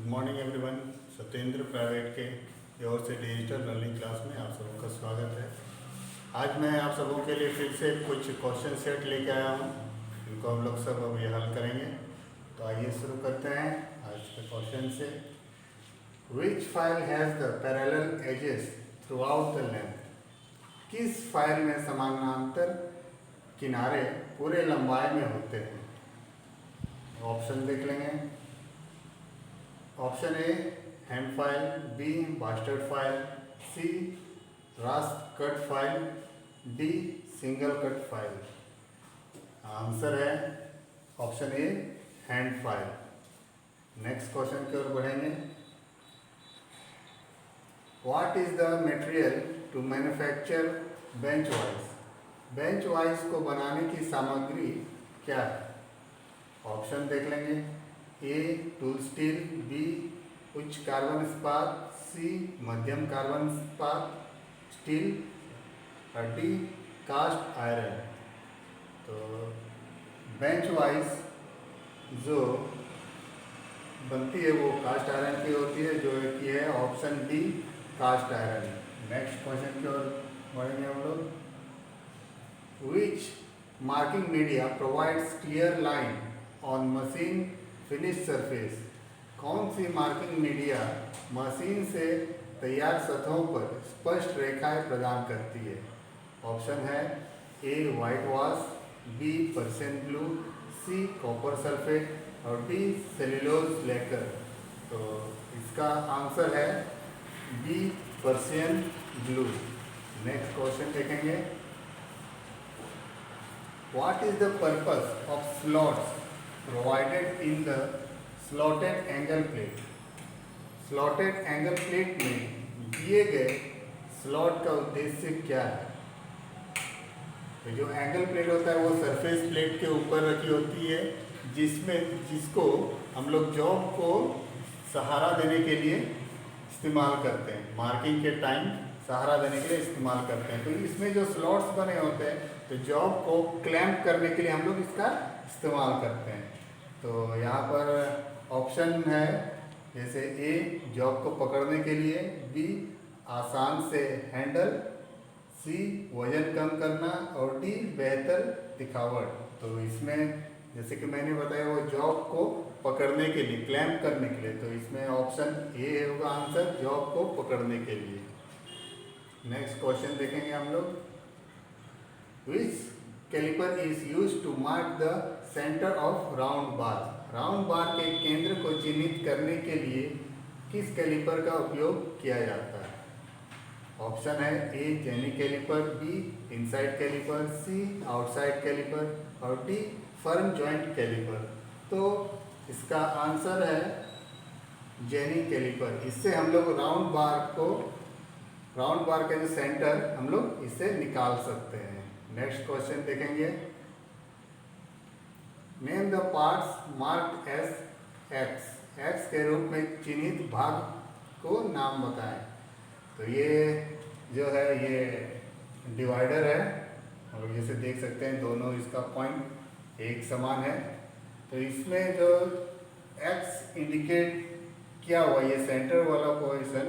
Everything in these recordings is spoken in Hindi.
Good morning everyone. Satyendra private के ओर से डिजिटल लर्निंग क्लास में आप सबों का स्वागत है। आज मैं आप सबों के लिए फिर से कुछ क्वेश्चन सेट लेके आया हूँ, इनको हम लोग सब अभी हल करेंगे। तो आइए शुरू करते हैं आज के क्वेश्चन से। Which file has the parallel edges throughout the length? किस फाइल में समानांतर किनारे पूरे लंबाई में होते हैं? ऑप्शन देख लेंगे। Option A hand file, B bastard file, C rasp cut file, D single cut file. Answer है option A hand file. Next question की ओर बढ़ेंगे। What is the material to manufacture bench vice? Bench vice को बनाने की सामग्री क्या है? ऑप्शन देख लेंगे। ए टूल स्टील, बी उच्च कार्बन इस्पात, सी मध्यम कार्बन इस्पात स्टील और डी कास्ट आयरन। तो बेंच वाइज जो बनती है वो कास्ट आयरन की होती है, जो की है option D cast iron. Next question की ओर बढ़ेंगे हम लोग। Which marking media provides clear line on machine finish surface? कौन सी मार्किंग मीडिया मशीन से तैयार सतहों पर स्पष्ट रेखाएं प्रदान करती है? ऑप्शन है A white wash, B Persian blue, C copper sulphate और डी सेल्यूलोज लेकर। तो इसका आंसर है B Persian blue. Next question देखेंगे। What is the purpose of slots provided in the slotted angle plate? Slotted angle plate में दिए गए स्लॉट का उद्देश्य क्या है? तो जो एंगल प्लेट होता है वो सरफेस प्लेट के ऊपर रखी होती है, जिसको हम लोग जॉब को सहारा देने के लिए इस्तेमाल करते हैं, मार्किंग के टाइम सहारा देने के लिए इस्तेमाल करते हैं। तो इसमें जो स्लॉट्स बने होते हैं तो जॉब को क्लैंप करने के लिए हम लोग इसका इस्तेमाल करते हैं। तो यहाँ पर ऑप्शन है जैसे ए जॉब को पकड़ने के लिए, बी आसान से हैंडल, सी वजन कम करना और डी बेहतर दिखावट। तो इसमें जैसे कि मैंने बताया वो जॉब को पकड़ने के लिए, क्लैंप करने के लिए, तो इसमें ऑप्शन ए होगा आंसर, जॉब को पकड़ने के लिए। नेक्स्ट क्वेश्चन देखेंगे हम लोग। Which calliper is used to mark the centre of round bar? Round bar के केंद्र को चिन्हित करने के लिए किस कैलिपर का उपयोग किया जाता है? ऑप्शन है A jenny calliper, B inside calliper, C outside calliper और डी फर्म जॉइंट कैलिपर। तो इसका आंसर है जेनी कैलिपर। इससे हम लोग राउंड बार का जो सेंटर हम लोग इससे निकाल सकते हैं। नेक्स्ट क्वेश्चन देखेंगे। Name the parts marked as X. X के रूप में चिन्हित भाग को नाम बताएं। तो ये जो है ये डिवाइडर है और जैसे देख सकते हैं दोनों इसका पॉइंट एक समान है। तो इसमें जो एक्स इंडिकेट किया हुआ ये सेंटर वाला पोजीशन,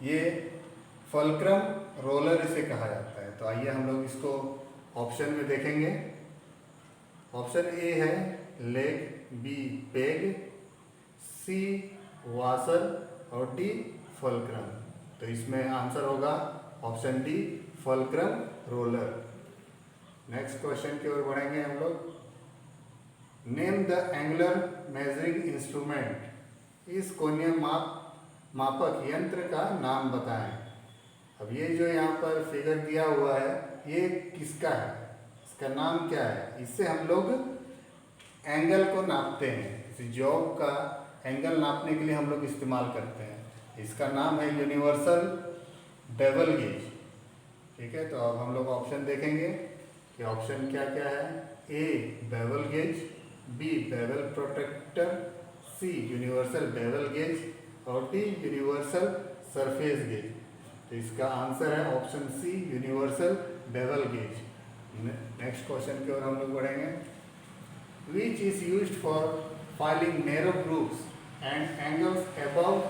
ये फल्क्रम रोलर इसे कहा जाता है। तो आइए हम लोग इसको ऑप्शन में देखेंगे। ऑप्शन ए है लेग, बी पेग, सी वाशर और डी फल्क्रम। तो इसमें आंसर होगा option D fulcrum roller. Next question की ओर बढ़ेंगे हम लोग। Name the angular measuring instrument. इस कोणीय मापक यंत्र का नाम बताएं। अब ये जो यहाँ पर फिगर दिया हुआ है ये किसका है, इसका नाम क्या है? इससे हम लोग एंगल को नापते हैं, इस जॉब का एंगल नापने के लिए हम लोग इस्तेमाल करते हैं। इसका नाम है यूनिवर्सल बेवल गेज। ठीक है, तो अब हम लोग ऑप्शन देखेंगे कि ऑप्शन क्या क्या है। A bevel gauge, B bevel protractor, C universal bevel gauge और डी यूनिवर्सल सरफेस गेज। तो इसका आंसर है option C universal bevel gauge. Next question की ओर हम लोग बढ़ेंगे। Which is used for filing narrow grooves and angles above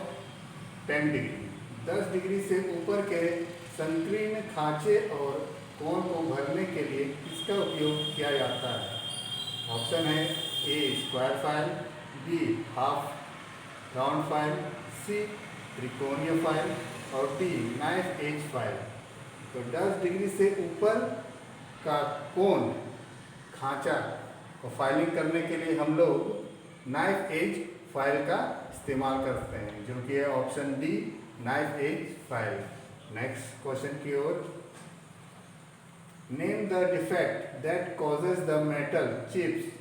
10 degree. 10 degree से ऊपर के संकीर्ण खांचे और कोण को भरने के लिए किसका उपयोग किया जाता है? ऑप्शन है A square file, B half round file, C त्रिकोणीय फाइल और डी नाइफ एज फाइल। तो 10 डिग्री से ऊपर का कोण खांचा को फाइलिंग करने के लिए हम लोग नाइफ एज फाइल का इस्तेमाल करते हैं, जो कि है option D knife edge file. Next question की ओर। Name the defect that causes the metal chips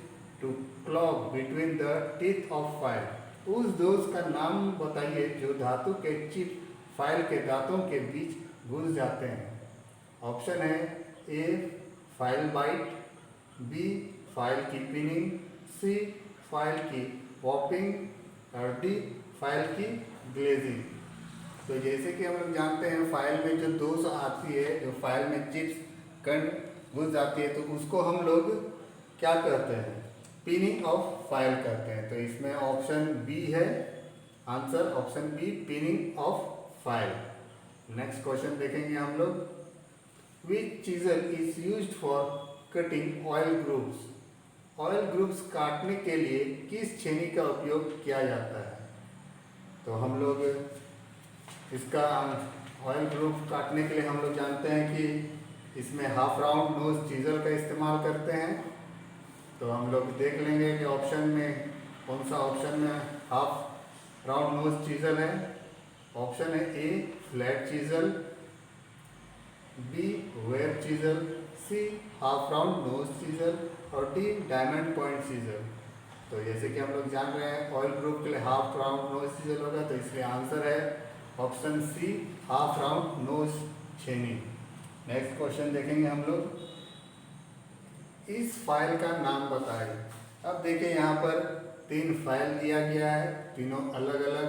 to clog between the teeth of file. उस दोष का नाम बताइए जो धातु के चिप फाइल के दांतों के बीच घुस जाते हैं। ऑप्शन है ए फाइल बाइट, बी फाइल की पिनिंग, सी फाइल की पॉपिंग और डी फाइल की ग्लेजिंग। तो जैसे कि हम लोग जानते हैं फाइल में जो दोष आती है, जो फाइल में चिप्स कण घुस जाती है, तो उसको हम लोग क्या कहते हैं? पिनिंग ऑफ फाइल कहते हैं। तो इसमें ऑप्शन बी है answer, option B pinning of file. Next question देखेंगे हम लोग। Which chisel is used for cutting oil grooves. Oil grooves काटने के लिए किस छेनी का उपयोग किया जाता है? तो हम लोग इसका ऑयल ग्रुप काटने के लिए हम लोग जानते हैं कि इसमें हाफ राउंड नोज चीजल का इस्तेमाल करते हैं। तो हम लोग देख लेंगे कि ऑप्शन में कौन सा ऑप्शन में हाफ राउंड नोज चीजल है। ऑप्शन है A flat chisel, B web chisel, C half round nose chisel और डी डायमंड पॉइंट चीजल। तो जैसे कि हम लोग जान रहे हैं ऑयल ग्रुप के लिए हाफ राउंड नोज चीजल होगा, तो इसलिए आंसर है option C half round nose छेनी। नेक्स्ट क्वेश्चन देखेंगे हम लोग। इस फाइल का नाम बताइए। अब देखिए यहाँ पर 3 फाइल दिया गया है, तीनों अलग अलग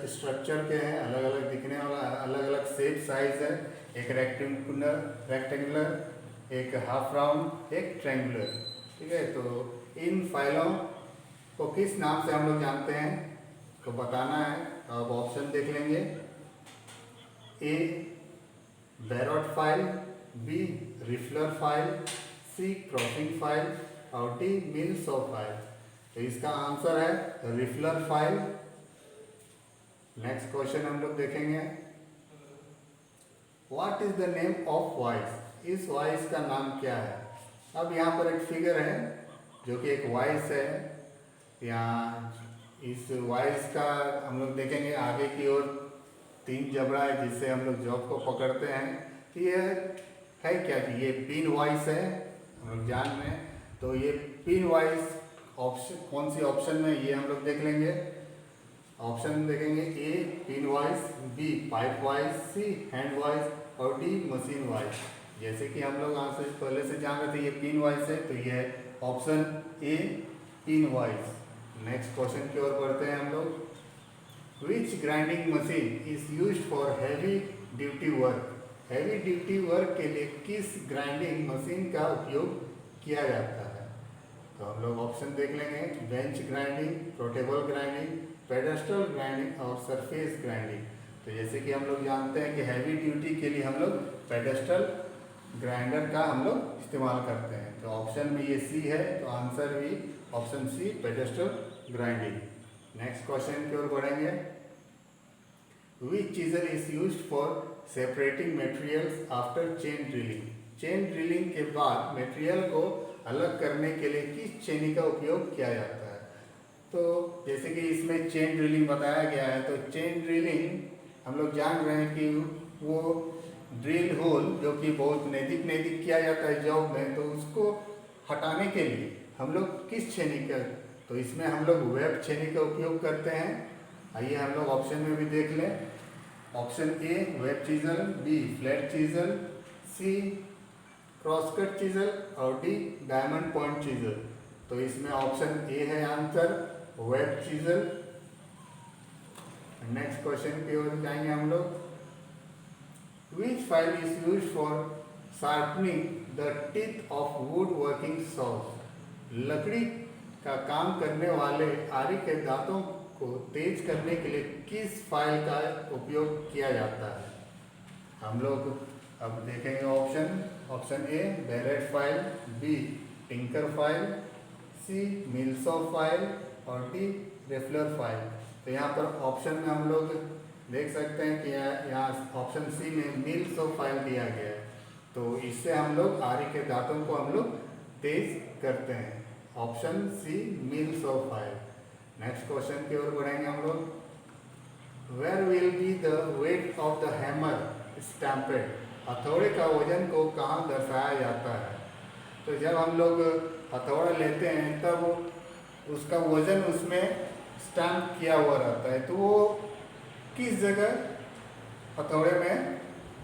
स्ट्रक्चर के हैं, अलग अलग दिखने वाला, अलग अलग शेप साइज है। एक रेक्टेंगुलर, एक हाफ राउंड, एक ट्रायंगुलर। ठीक है, तो इन फाइलों को किस नाम से हम लोग जानते हैं तो बताना है। तो आप ऑप्शन देख लेंगे। ए बैरोट फाइल, बी रिफलर फाइल, सी क्रॉसिंग फाइल और डी मिलसॉ फाइल। तो इसका आंसर है रिफलर फाइल। नेक्स्ट क्वेश्चन हम लोग देखेंगे। What is the name of voice. इस वॉइस का नाम क्या है? अब यहाँ पर एक फिगर है जो कि एक वॉइस है। यहाँ इस वॉइस का हम लोग देखेंगे आगे की ओर 3 जबड़ा है जिससे हम लोग जॉब को पकड़ते हैं। तो ये है क्या कि ये पिन वॉइस है, हम लोग जान रहे हैं। तो ये पिन वॉइस ऑप्शन कौन सी ऑप्शन में, ये हम लोग देख लेंगे। ऑप्शन देखेंगे A pin vice, B pipe vice, C hand vice और डी मशीन वॉइस। जैसे कि हम लोग आंसर पहले से जान रहे थे ये पिन वॉइस है, तो ये है option A pin vice. Next question की ओर बढ़ते हैं हम लोग। Which grinding machine is used for heavy duty work. Heavy duty work के लिए किस ग्राइंडिंग मशीन का उपयोग किया जाता है? तो हम लोग ऑप्शन देख लेंगे। Bench grinding, rotatable grinding, pedestal grinding और सरफेस ग्राइंडिंग। तो जैसे कि हम लोग जानते हैं कि हैवी ड्यूटी के लिए हम लोग पेडेस्टल ग्राइंडर का हम लोग इस्तेमाल करते हैं। तो ऑप्शन में ये सी है, तो आंसर भी option C pedestal grinding. Next question की ओर बढ़ेंगे। Which chisel is used for separating materials after chain drilling. Chain drilling के बाद मटेरियल को अलग करने के लिए किस छेनी का उपयोग किया जाता है? तो जैसे कि इसमें चेन ड्रिलिंग बताया गया है, तो चेन ड्रिलिंग हम लोग जान रहे हैं कि वो ड्रिल होल जो कि बहुत नज़दीक किया जाता है जॉब में, तो उसको हटाने के लिए हम लोग किस छेनी का, तो इसमें हम लोग वेब छेनी का उपयोग करते हैं। आइए हम लोग ऑप्शन में भी देख लें। Option A web chisel, B flat chisel, C crosscut chisel और डी डायमंड पॉइंट चीजल। तो इसमें ऑप्शन ए है answer web chisel. Next question की ओर जाएंगे हम लोग। Which file is used for sharpening the teeth of wood working saws. लकड़ी का काम करने वाले आरी के दांतों को तेज करने के लिए किस फाइल का उपयोग किया जाता है? हम लोग अब देखेंगे option A barrette file, B tinker file, C mill saw file और डी रेफलर फाइल। तो यहाँ पर ऑप्शन में हम लोग देख सकते हैं कि यहाँ ऑप्शन सी में मिलसॉ फाइल दिया गया है। तो इससे हम लोग आरी के दांतों को हम लोग तेज करते हैं। Option C mill saw file. Next question की ओर बढ़ेंगे हम लोग। Where will be the weight of the hammer stamped? हथौड़े का वजन को कहाँ दर्शाया जाता है? तो जब हम लोग हथौड़ा लेते हैं तब उसका वजन उसमें स्टैम्प किया हुआ रहता है। तो वो किस जगह हथौड़े में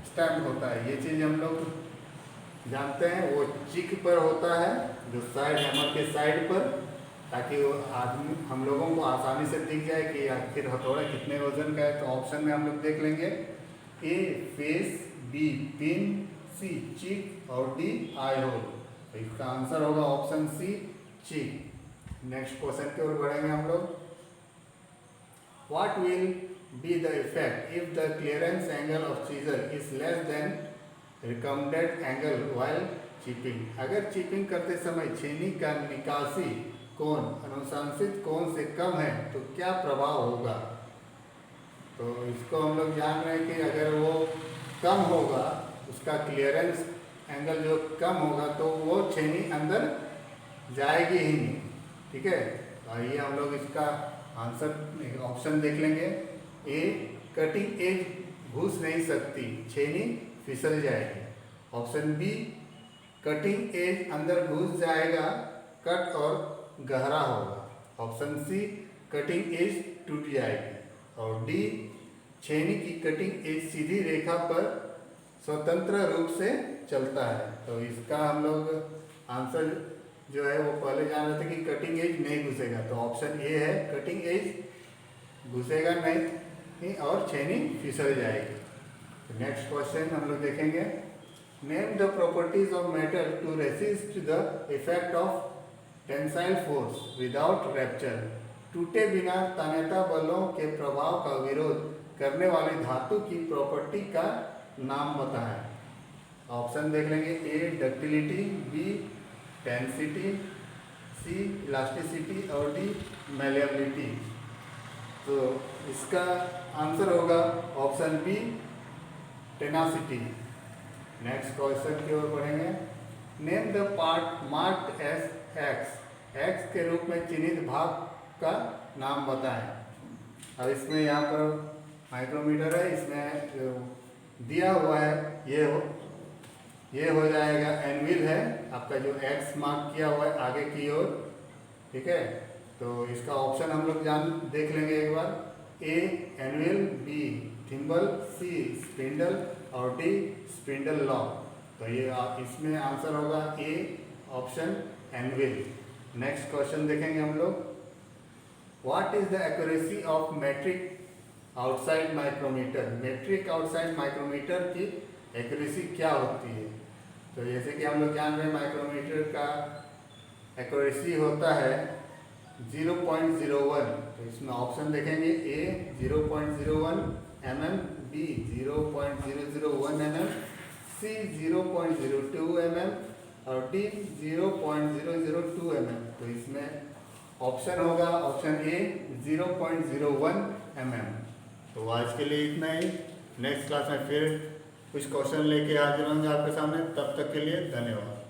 स्टैम्प होता है? ये चीज़ हम लोग जानते हैं। वो चिक पर होता है, जो साइड हैमर के साइड पर, ताकि वो आदमी हम लोगों को आसानी से दिख जाए कि आखिर हथौड़ा कितने वजन का है। तो ऑप्शन में हम लोग देख लेंगे ए फेस, बी पिन, सी चिक और डी आई होल। तो इसका आंसर होगा ऑप्शन सी चिक। नेक्स्ट क्वेश्चन की ओर बढ़ेंगे हम लोग। What will be the effect if the clearance angle of chisel is less than recommended angle while chipping? अगर चिपिंग करते समय छेनी का निकासी कोण अनुशंसित कोण से कम है तो क्या प्रभाव होगा? तो इसको हम लोग जान रहे हैं कि अगर वो कम होगा, उसका क्लियरेंस एंगल जो कम होगा, तो वो छेनी अंदर जाएगी ही नहीं। ठीक है, आइए हम लोग इसका आंसर ऑप्शन देख लेंगे। ए कटिंग एज घुस नहीं सकती, छेनी फिसल जाएगी। ऑप्शन बी कटिंग एज अंदर घुस जाएगा, कट और गहरा होगा। ऑप्शन सी कटिंग एज टूट जाएगी। और डी छेनी की कटिंग एज सीधी रेखा पर स्वतंत्र रूप से चलता है। तो इसका हम लोग आंसर जो है वो पहले जान रहे थे कि कटिंग एज नहीं घुसेगा। तो ऑप्शन ए है, कटिंग एज घुसेगा नहीं और छेनी फिसल जाएगी। नेक्स्ट क्वेश्चन हम लोग देखेंगे। Name the properties of metal to resist the effect of tensile force without rupture. टूटे बिना तन्यता बलों के प्रभाव का विरोध करने वाली धातु की प्रॉपर्टी का नाम बताएं। ऑप्शन देख लेंगे। A ductility, B tensity, C elasticity और डी मैलिएबिलिटी। तो इसका आंसर होगा option B tenacity. Next question की ओर बढ़ेंगे। Name the part marked as X. X के रूप में चिन्हित भाग का नाम बताएं। अब इसमें यहाँ पर माइक्रोमीटर है, इसमें दिया हुआ है ये हो जाएगा एनविल है आपका, जो एक्स मार्क किया हुआ है आगे की ओर। ठीक है, तो इसका ऑप्शन हम लोग देख लेंगे एक बार। A anvil, B thimble, C spindle और डी स्पिंडल लॉक। तो ये इसमें आंसर होगा A option anvil. Next question देखेंगे हम लोग। What is the accuracy of metric outside micrometer? Metric outside micrometer की एक्यूरेसी क्या होती है? तो जैसे कि हम लोग जान रहे हैं माइक्रोमीटर का एक्यूरेसी होता है 0.01। तो इसमें ऑप्शन देखेंगे। ए 0.01 mm, बी 0.001 mm, सी 0.02 mm और डी 0.002 mm। तो इसमें ऑप्शन होगा ऑप्शन ए 0.01 mm। तो आज के लिए इतना ही। नेक्स्ट क्लास में फिर कुछ क्वेश्चन लेके हाजिर होंगे आपके सामने। तब तक के लिए धन्यवाद।